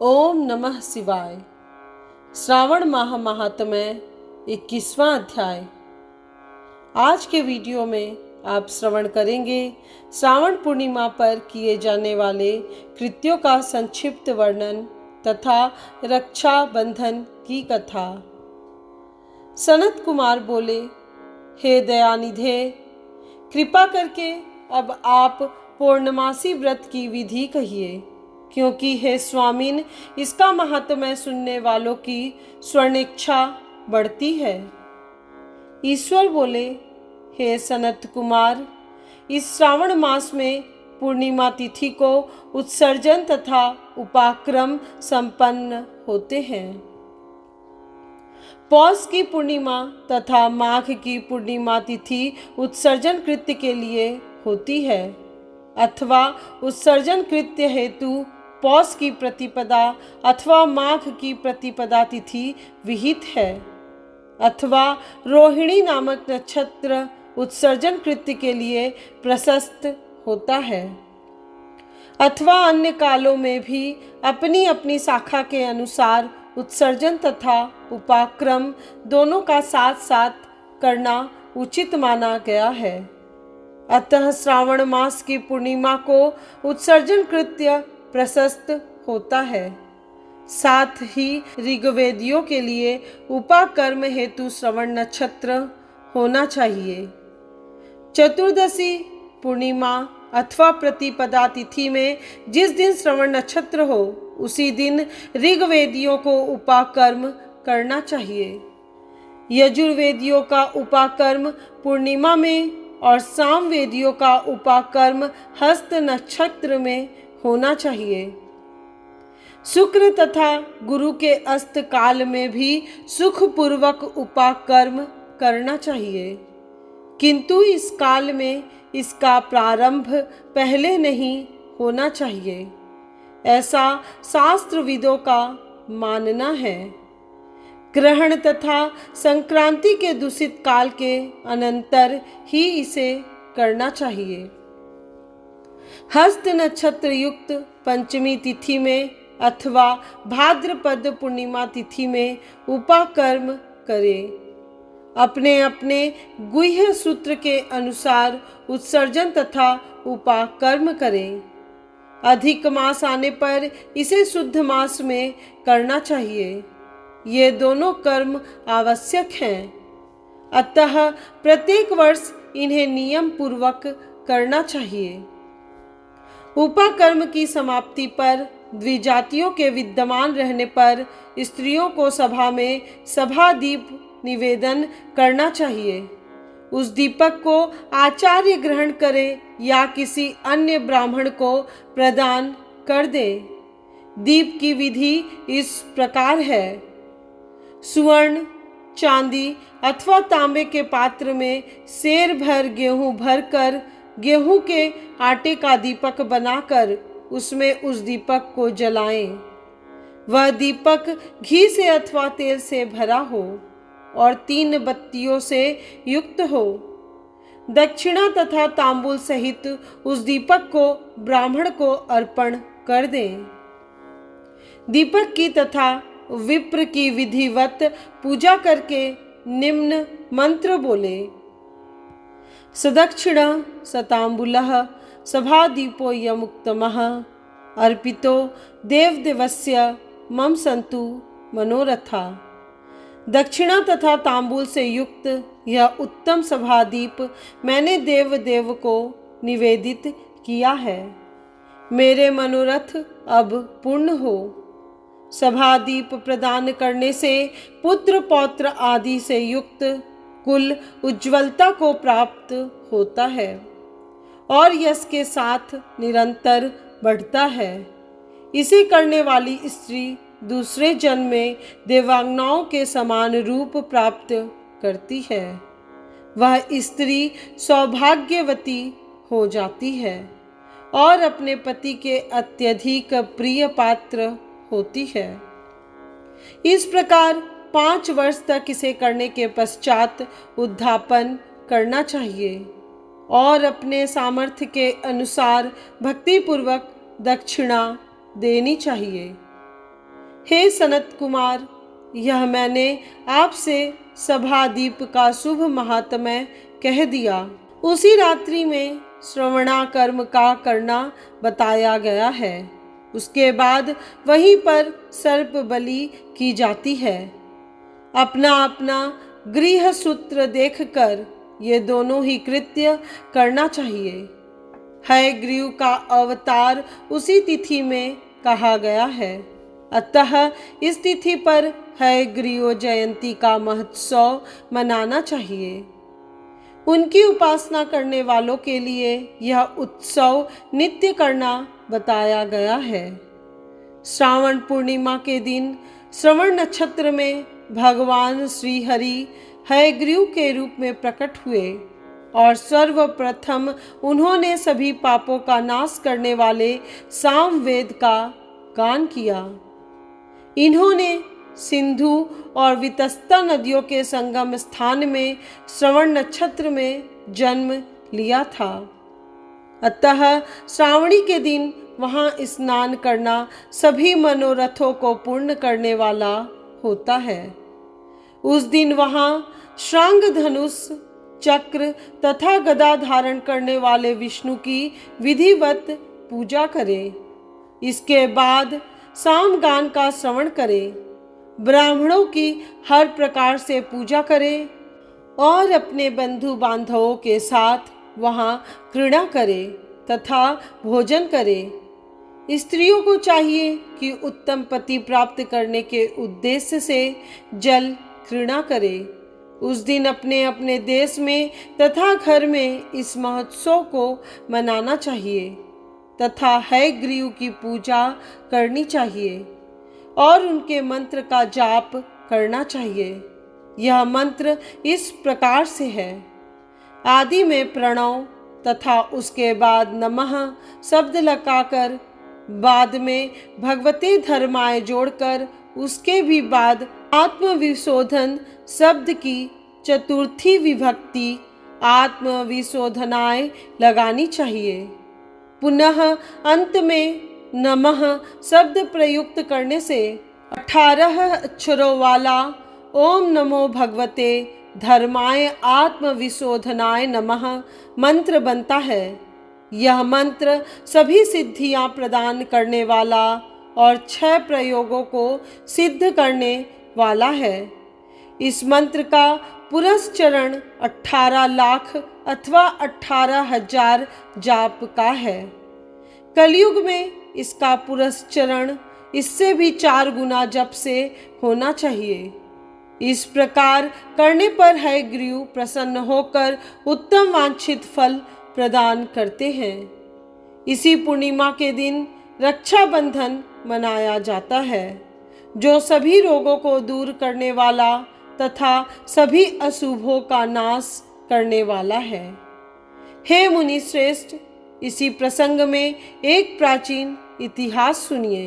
ओम नमः शिवाय। श्रावण माह महात्म्य 21वां अध्याय। आज के वीडियो में आप श्रवण करेंगे श्रावण पूर्णिमा पर किए जाने वाले कृत्यों का संक्षिप्त वर्णन तथा रक्षा बंधन की कथा। सनत कुमार बोले, हे दयानिधे, कृपा करके अब आप पूर्णमासी व्रत की विधि कहिए, क्योंकि हे स्वामिन, इसका महात्म्य सुनने वालों की स्वर्णेच्छा बढ़ती है। ईश्वर बोले, हे सनत कुमार, इस श्रावण मास में पूर्णिमा तिथि को उत्सर्जन तथा उपाक्रम संपन्न होते हैं। पौष की पूर्णिमा तथा माघ की पूर्णिमा तिथि उत्सर्जन कृत्य के लिए होती है, अथवा उत्सर्जन कृत्य हेतु पौष की प्रतिपदा अथवा माघ की प्रतिपदा तिथि विहित है, अथवा रोहिणी नामक नक्षत्र उत्सर्जन कृत्य के लिए प्रशस्त होता है, अथवा अन्य कालों में भी अपनी अपनी शाखा के अनुसार उत्सर्जन तथा उपाक्रम दोनों का साथ साथ करना उचित माना गया है। अतः श्रावण मास की पूर्णिमा को उत्सर्जन कृत्य प्रशस्त होता है। साथ ही ऋग्वेदियों के लिए उपाकर्म हेतु श्रवण नक्षत्र होना चाहिए। चतुर्दशी पूर्णिमा अथवा प्रतिपदा तिथि में जिस दिन श्रवण नक्षत्र हो, उसी दिन ऋग्वेदियों को उपाकर्म करना चाहिए। यजुर्वेदियों का उपाकर्म पूर्णिमा में और सामवेदियों का उपाकर्म हस्त नक्षत्र में होना चाहिए। शुक्र तथा गुरु के अस्त काल में भी सुखपूर्वक उपाकर्म करना चाहिए, किंतु इस काल में इसका प्रारंभ पहले नहीं होना चाहिए, ऐसा शास्त्रविदों का मानना है। ग्रहण तथा संक्रांति के दूषित काल के अनंतर ही इसे करना चाहिए। हस्त नक्षत्र युक्त पंचमी तिथि में अथवा भाद्रपद पूर्णिमा तिथि में उपाकर्म करें। अपने अपने गुह्य सूत्र के अनुसार उत्सर्जन तथा उपाकर्म करें। अधिक मास आने पर इसे शुद्ध मास में करना चाहिए। ये दोनों कर्म आवश्यक हैं, अतः प्रत्येक वर्ष इन्हें नियम पूर्वक करना चाहिए। उपाकर्म की समाप्ति पर द्विजातियों के विद्यमान रहने पर स्त्रियों को सभा में सभा दीप निवेदन करना चाहिए। उस दीपक को आचार्य ग्रहण करे या किसी अन्य ब्राह्मण को प्रदान कर दे। दीप की विधि इस प्रकार है। स्वर्ण, चांदी अथवा तांबे के पात्र में सेर भर गेहूं भरकर गेहूं के आटे का दीपक बनाकर उसमें उस दीपक को जलाएं। वह दीपक घी से अथवा तेल से भरा हो और 3 बत्तियों से युक्त हो। दक्षिणा तथा तांबूल सहित उस दीपक को ब्राह्मण को अर्पण कर दें। दीपक की तथा विप्र की विधिवत पूजा करके निम्न मंत्र बोले। सदक्षिण सतांबुलः सभादीपो यमुक्तमः अर्पितो देवदेवस्य मम सन्तु मनोरथा। दक्षिणा तथा तांबूल से युक्त यह उत्तम सभादीप मैंने देव को निवेदित किया है। मेरे मनोरथ अब पूर्ण हो। सभादीप प्रदान करने से पुत्र पौत्र आदि से युक्त कुल उज्ज्वलता को प्राप्त होता है और यश के साथ निरंतर बढ़ता है। इसे करने वाली स्त्री दूसरे जन्म में देवांगनाओं के समान रूप प्राप्त करती है। वह स्त्री सौभाग्यवती हो जाती है और अपने पति के अत्यधिक प्रिय पात्र होती है। इस प्रकार 5 वर्ष तक इसे करने के पश्चात उद्धापन करना चाहिए और अपने सामर्थ्य के अनुसार भक्तिपूर्वक दक्षिणा देनी चाहिए। हे सनत कुमार, यह मैंने आपसे सभादीप का शुभ महात्म्य कह दिया। उसी रात्रि में श्रवणाकर्म का करना बताया गया है। उसके बाद वहीं पर सर्प बलि की जाती है। अपना अपना गृह सूत्र देखकर ये दोनों ही कृत्य करना चाहिए। हयग्रीव का अवतार उसी तिथि में कहा गया है, अतः इस तिथि पर हयग्रीव जयंती का महोत्सव मनाना चाहिए। उनकी उपासना करने वालों के लिए यह उत्सव नित्य करना बताया गया है। श्रावण पूर्णिमा के दिन श्रवण नक्षत्र में भगवान श्री हरि हयग्रीव के रूप में प्रकट हुए और सर्वप्रथम उन्होंने सभी पापों का नाश करने वाले सामवेद का गान किया। इन्होंने सिंधु और वितस्ता नदियों के संगम स्थान में श्रवण नक्षत्र में जन्म लिया था। अतः श्रावणी के दिन वहां स्नान करना सभी मनोरथों को पूर्ण करने वाला होता है। उस दिन वहां श्रांग धनुष, चक्र तथा गदा धारण करने वाले विष्णु की विधिवत पूजा करें। इसके बाद सामगान का श्रवण करें, ब्राह्मणों की हर प्रकार से पूजा करें और अपने बंधु बांधवों के साथ वहां क्रीड़ा करें तथा भोजन करें। स्त्रियों को चाहिए कि उत्तम पति प्राप्त करने के उद्देश्य से जल क्रीड़ा करें। उस दिन अपने अपने देश में तथा घर में इस महोत्सव को मनाना चाहिए तथा हयग्रीव की पूजा करनी चाहिए और उनके मंत्र का जाप करना चाहिए। यह मंत्र इस प्रकार से है: आदि में प्रणव तथा उसके बाद नमः शब्द लगाकर, बाद में भगवते धर्माय जोड़कर, उसके भी बाद आत्मविशोधन शब्द की चतुर्थी विभक्ति आत्मविशोधनाय लगानी चाहिए। पुनः अंत में नमः शब्द प्रयुक्त करने से 18 अक्षरों वाला ओम नमो भगवते धर्माय आत्मविशोधनाय नमः मंत्र बनता है। यह मंत्र सभी सिद्धियां प्रदान करने वाला और 6 प्रयोगों को सिद्ध करने वाला है। इस मंत्र का पुरस्चरण 18 लाख अथवा 18,000 जाप का है। कलयुग में इसका पुरस्चरण इससे भी 4 गुना जप से होना चाहिए। इस प्रकार करने पर हयग्रीव प्रसन्न होकर उत्तम वांछित फल प्रदान करते हैं। इसी पूर्णिमा के दिन रक्षाबंधन मनाया जाता है, जो सभी रोगों को दूर करने वाला तथा सभी अशुभों का नाश करने वाला है। हे मुनि श्रेष्ठ, इसी प्रसंग में एक प्राचीन इतिहास सुनिए।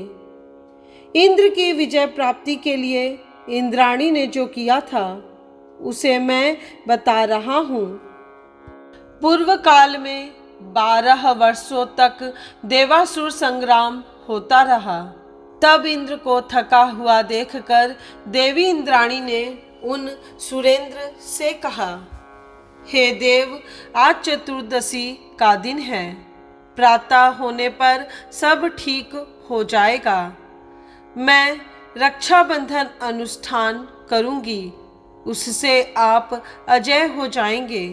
इंद्र की विजय प्राप्ति के लिए इंद्राणी ने जो किया था उसे मैं बता रहा हूँ। पूर्व काल में 12 वर्षों तक देवासुर संग्राम होता रहा। तब इंद्र को थका हुआ देखकर देवी इंद्राणी ने उन सुरेंद्र से कहा, हे देव, आज चतुर्दशी का दिन है। प्रातः होने पर सब ठीक हो जाएगा। मैं रक्षाबंधन अनुष्ठान करूंगी, उससे आप अजय हो जाएंगे।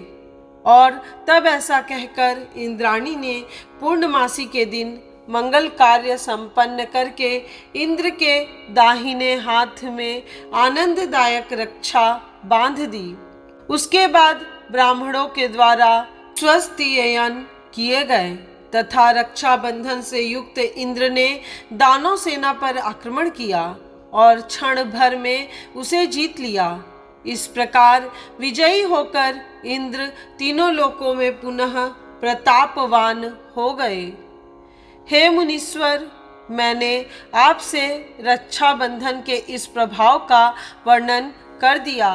और तब ऐसा कहकर इंद्राणी ने पूर्णमासी के दिन मंगल कार्य संपन्न करके इंद्र के दाहिने हाथ में आनंददायक रक्षा बांध दी। उसके बाद ब्राह्मणों के द्वारा स्वस्तियन किए गए तथा रक्षाबंधन से युक्त इंद्र ने दानव सेना पर आक्रमण किया और क्षण भर में उसे जीत लिया। इस प्रकार विजयी होकर इंद्र तीनों लोकों में पुनः प्रतापवान हो गए। हे मुनीश्वर, मैंने आपसे रक्षाबंधन के इस प्रभाव का वर्णन कर दिया,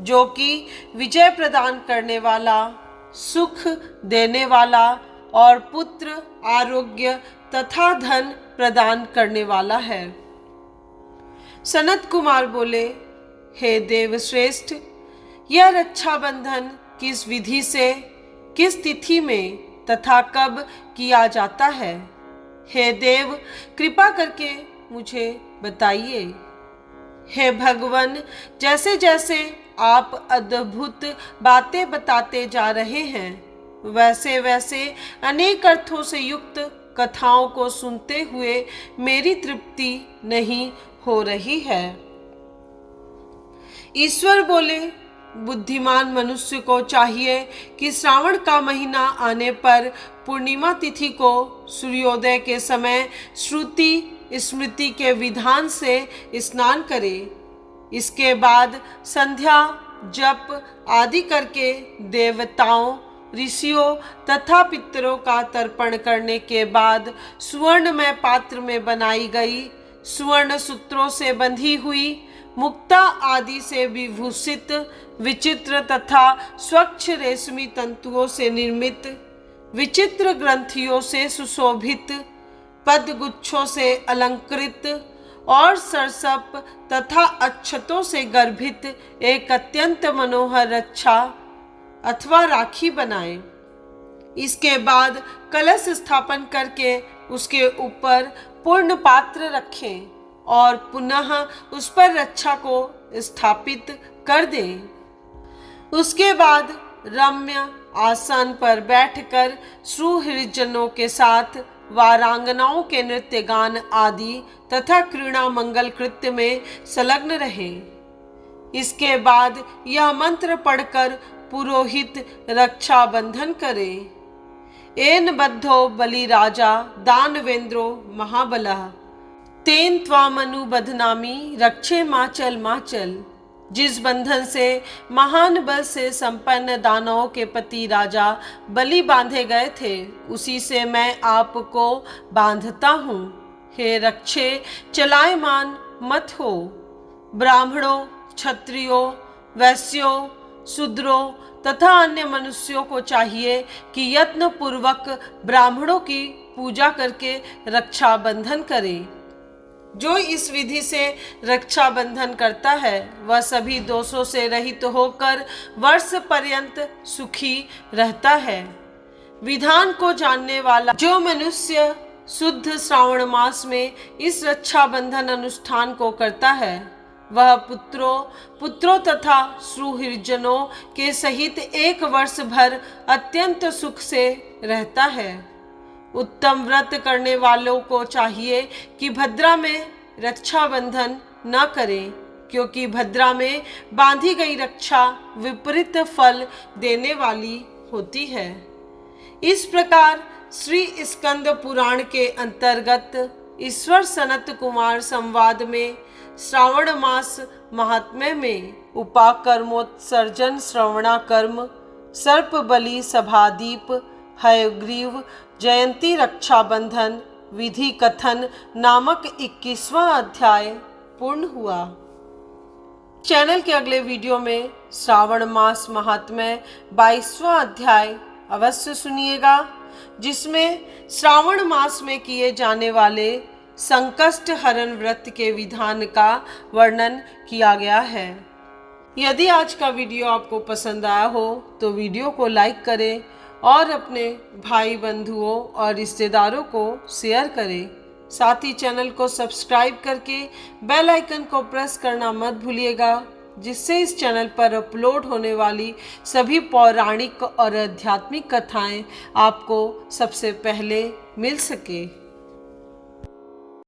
जो कि विजय प्रदान करने वाला, सुख देने वाला और पुत्र, आरोग्य तथा धन प्रदान करने वाला है। सनत कुमार बोले, हे देवश्रेष्ठ, यह रक्षाबंधन किस विधि से, किस तिथि में तथा कब किया जाता है? हे देव, कृपा करके मुझे बताइए। हे भगवान, जैसे जैसे आप अद्भुत बातें बताते जा रहे हैं, वैसे वैसे अनेक अर्थों से युक्त कथाओं को सुनते हुए मेरी तृप्ति नहीं हो रही है। ईश्वर बोले, बुद्धिमान मनुष्य को चाहिए कि श्रावण का महीना आने पर पूर्णिमा तिथि को सूर्योदय के समय श्रुति स्मृति के विधान से स्नान करे। इसके बाद संध्या जप आदि करके देवताओं, ऋषियों तथा पितरों का तर्पण करने के बाद सुवर्णमय पात्र में बनाई गई, सुवर्ण सूत्रों से बंधी हुई, मुक्ता आदि से विभूषित, विचित्र तथा स्वच्छ रेशमी तंतुओं से निर्मित, विचित्र ग्रंथियों से सुशोभित, पद्मगुच्छों से अलंकृत और सरसप तथा अक्षतों से गर्भित एक अत्यंत मनोहर रक्षा अथवा राखी बनाए। इसके बाद कलश स्थापन करके उसके ऊपर पूर्ण पात्र रखें और पुनः उस पर रक्षा को स्थापित कर दें। उसके बाद रम्य आसन पर बैठकर सुहृदजनों के साथ वारांगनाओं के नृत्य गान आदि तथा क्रीड़ा मंगल कृत्य में संलग्न रहे। इसके बाद यह मंत्र पढ़कर पुरोहित रक्षा बंधन करे। एन बद्धो बलि राजा दानवेंद्रो महाबलः तेन त्वामनु बधनामी रक्षे माचल माचल। जिस बंधन से महान बल से संपन्न दानवों के पति राजा बलि बांधे गए थे, उसी से मैं आपको बांधता हूँ। हे रक्षे, चलायमान मत हो। ब्राह्मणों, क्षत्रियों, वैश्यों, शूद्रों तथा अन्य मनुष्यों को चाहिए कि यत्न पूर्वक ब्राह्मणों की पूजा करके रक्षा बंधन करे। जो इस विधि से रक्षा बंधन करता है, वह सभी दोषों से रहित होकर वर्ष पर्यंत सुखी रहता है। विधान को जानने वाला जो मनुष्य शुद्ध श्रावण मास में इस रक्षा बंधन अनुष्ठान को करता है, वह पुत्रों तथा सुहृदजनों के सहित एक वर्ष भर अत्यंत सुख से रहता है। उत्तम व्रत करने वालों को चाहिए कि भद्रा में रक्षा बंधन न करें, क्योंकि भद्रा में बांधी गई रक्षा विपरीत फल देने वाली होती है। इस प्रकार श्री स्कंद पुराण के अंतर्गत ईश्वर सनत कुमार संवाद में श्रावण मास महात्म्य में उपाकर्मोत्सर्जन, श्रवणाकर्म, सर्प बलि, सभादीप, हयग्रीव जयंती, रक्षाबंधन विधि कथन नामक 21वां अध्याय पूर्ण हुआ। चैनल के अगले वीडियो में श्रावण मास महात्म्य 22वां अध्याय अवश्य सुनिएगा, जिसमें श्रावण मास में किए जाने वाले संकष्ट हरण व्रत के विधान का वर्णन किया गया है। यदि आज का वीडियो आपको पसंद आया हो तो वीडियो को लाइक करें और अपने भाई बंधुओं और रिश्तेदारों को शेयर करें। साथ ही चैनल को सब्सक्राइब करके बेल आइकन को प्रेस करना मत भूलिएगा, जिससे इस चैनल पर अपलोड होने वाली सभी पौराणिक और आध्यात्मिक कथाएं आपको सबसे पहले मिल सके।